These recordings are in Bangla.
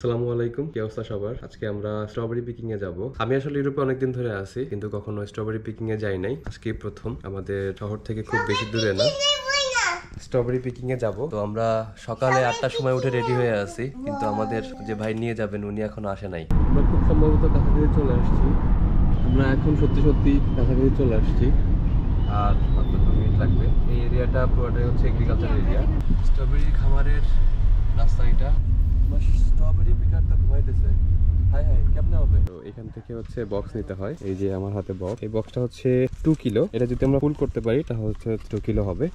আসসালামু আলাইকুম, কি অবস্থা সবার? আজকে আমরা স্ট্রবেরি পিকিং এ যাব। আমি আসলে ইউরোপে অনেকদিন ধরে আছি, কিন্তু কখনো স্ট্রবেরি পিকিং এ যাই নাই। আজকে প্রথম। আমাদের শহর থেকে খুব বেশি দূরে না। স্ট্রবেরি পিকিং এ যাব। তো আমরা সকালে 8টার সময় উঠে রেডি হয়ে আছি, কিন্তু আমাদের যে ভাই নিয়ে যাবেন উনি এখনো আসে নাই। আমরা খুব সম্ভবত কাছাকাছি চলে আসছি। আমরা এখন সত্যি সত্যি কাছাকাছি চলে আসছি। আর মাত্র 2 মিনিট লাগবে। এই এরিয়াটা পুরোটাই হচ্ছে এগ্রিকালচার এরিয়া। স্ট্রবেরি খামারের রাস্তা এটা। স্ট্রবেরি পিকারটা ঘুমাইতেছে। হাই হাই, কেমনে হবে? তো এখান থেকে হচ্ছে বক্স নিতে হয়। এই যে আমার হাতে বক্স, এই বক্সটা হচ্ছে 2 কিলো। এটা যদি আমরা ফুল করতে পারি তাহলে হচ্ছে 2 কিলো হবে।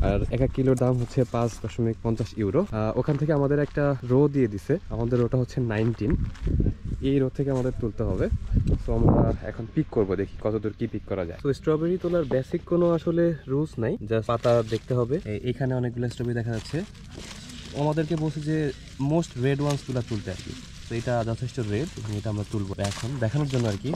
আর 1 কিলোর দাম হচ্ছে 5.50 ইউরো। ওখান থেকে আমাদের একটা রো দিয়ে দিছে। আমাদের রোটা হচ্ছে 19। এই রো থেকে আমাদের তুলতে হবে। তো আমরা এখন পিক করব, দেখি কতদূর কি পিক করা যায়। তো স্ট্রবেরি তোলার বেসিক কোনো আসলে রুলস নাই, জাস্ট পাতা দেখতে হবে। এখানে অনেকগুলো স্ট্রবেরি দেখা যাচ্ছে। আমাদেরকে বলছে যে মোস্ট রেড ওয়ান্স গুলা তুলতে আর কি। তো এটা যথেষ্ট রেড, এটা আমরা তুলবো এখন দেখানোর জন্য আর কি।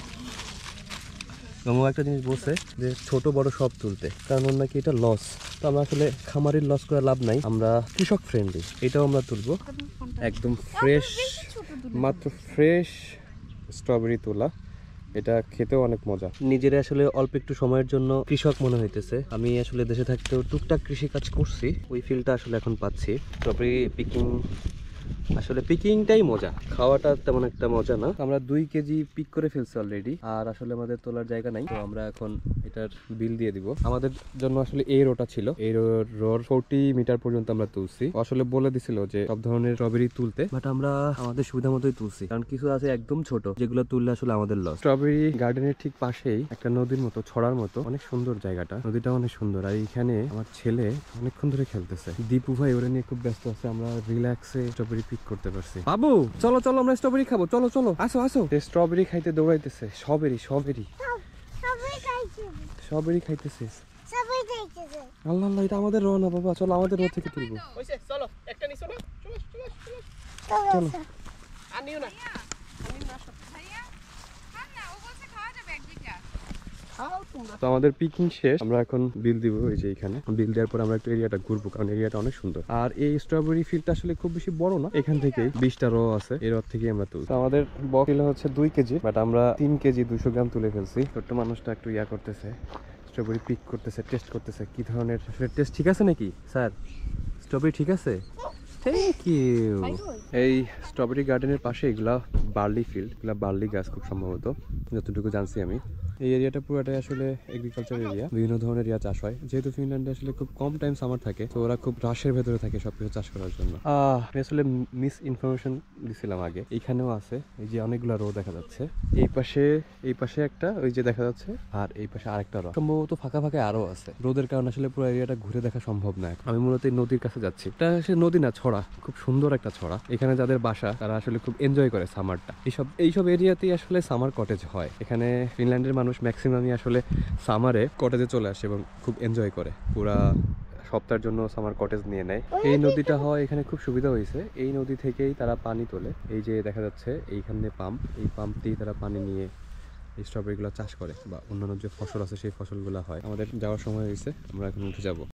এবং একটা জিনিস বলছে যে ছোট বড় সব তুলতে, কারণ ওর নাকি এটা লস। তো আমরা আসলে খামারির লস করে লাভ নাই, আমরা কৃষক ফ্রেন্ডলি, এটাও আমরা তুলবো। একদম ফ্রেশ, মাত্র ফ্রেশ স্ট্রবেরি তোলা। এটা খেতেও অনেক মজা। নিজের আসলে অল্প একটু সময়ের জন্য কৃষক মনে হইতেছে। আমি আসলে দেশে থাকতেও টুকটাক কৃষি কাজ করছি, ওই ফিলটা আসলে এখন পাচ্ছি। স্ট্রবেরি পিকিং আসলে পিকিংটাই মজা, খাওয়াটা তেমন একটা মজা না। আমরা 2 কেজি পিক করে ফেলছি অলরেডি, আর আসলে আমাদের তোলার জায়গা নাই। তো আমরা এখন এটার বিল দিয়ে দিব। আমাদের জন্য আসলে এই রোটা ছিল, এই রোর 40 মিটার পর্যন্ত আমরা তুলছি। আসলে বলে দিছিল যে সব ধরনের স্ট্রবেরি তুলতে, বাট আমরা আমাদের সুবিধা মতোই তুলছি, কারণ কিছু আছে একদম ছোট, যেগুলো তুললে আসলে আমাদের লস। স্ট্রবেরি গার্ডেনের ঠিক পাশেই একটা নদীর মতো, ছড়ার মতো, অনেক সুন্দর জায়গাটা। নদীটা অনেক সুন্দর। আর এইখানে আমার ছেলে অনেকক্ষণ ধরে খেলতেছে। দীপু ভাই ওরা নিয়ে খুব ব্যস্ত আছে। আমরা রিল্যাক্সে স্ট্রবেরি পিক করতে পারছি। বাবু চলো চলো, আমরা স্ট্রবেরি খাবো, চলো চলো, আসো আসো। স্ট্রবেরি খাইতে দৌড়াইতেছে। সবেরি সবেরি সবেরি খাইতেছে। আল্লাহ আল্লাহ, এটা আমাদের রো না বাবা, চলো আমাদের রো থেকে তুলবো। চলো একটা নিছো না, চলো চলো চলো। আনিও না, আনিও না। তো আমাদের পিকিং শেষ, আমরা এখন বিল দিব। এই যে এখানে বিল দেওয়ার পর আমরা একটু এরিয়াটা ঘুরবো, কারণ এরিয়াটা অনেক সুন্দর। আর এই স্ট্রবেরি ফিল্ডটা আসলে খুব বেশি বড় না, এখান থেকেই 20টা রো আছে, এই রো থেকে আমরা তুলছি। আমাদের বক্স হচ্ছে 2 কেজি, বাট আমরা 3 কেজি 200 গ্রাম তুলে ফেলছি। ছোট্ট মানুষটা একটু ইয়া করতেছে, স্ট্রবেরি পিক করতেছে, টেস্ট করতেছে কি ধরনের আসলে টেস্ট ঠিক আছে নাকি। স্যার স্ট্রবেরি ঠিক আছে? Thank you. এই স্ট্রবেরি গার্ডেনের পাশে এগুলা বার্লি ফিল্ড, এগুলা বার্লি গাছ খুব সম্ভবত, যতটুকু জানছি আমি। এই এরিয়াটা পুরোটাই আসলে এগ্রিকালচার এরিয়া, বিভিন্ন ধরনের ইয়া চাষ হয়। যেহেতু ফিনল্যান্ডে আসলে খুব কম টাইম সামার থাকে, তো ওরা খুব রাশের ভেতরে থাকে সবকিছু চাষ করার জন্য। আমি আসলে মিস ইনফরমেশন দিছিলাম আগে। এইখানেও আছে, এই যে অনেকগুলা রো দেখা যাচ্ছে। এই পাশে একটা, ওই যে দেখা যাচ্ছে, আর এই পাশে আরেকটা রো। সম্ভবত ফাঁকা ফাঁকা আরো আছে। রোদের কারণে আসলে পুরো এরিয়াটা ঘুরে দেখা সম্ভব না। আমি মূলত এই নদীর কাছে যাচ্ছি। এটা আসলে নদী না, ছড়া, খুব সুন্দর একটা ছড়া। এখানে যাদের বাসা তারা আসলে খুব এনজয় করে সামারটা। এইসব এরিয়াতেই আসলে সামার কটেজ হয়। এখানে ফিনল্যান্ডের মানুষ ম্যাক্সিমামই আসলে সামারে কটেজে চলে আসে এবং খুব এনজয় করে, পুরা সপ্তাহের জন্য সামার কটেজ নিয়ে নেয়। এই নদীটা হয় এখানে খুব সুবিধা হয়েছে, এই নদী থেকেই তারা পানি তোলে। এই যে দেখা যাচ্ছে এইখানে পাম্প, এই পাম্প দিয়ে তারা পানি নিয়ে এই স্ট্রবেরিগুলো চাষ করে, বা অন্যান্য যে ফসল আছে সেই ফসলগুলো হয়। আমাদের যাওয়ার সময় হয়েছে, আমরা এখন উঠে যাব।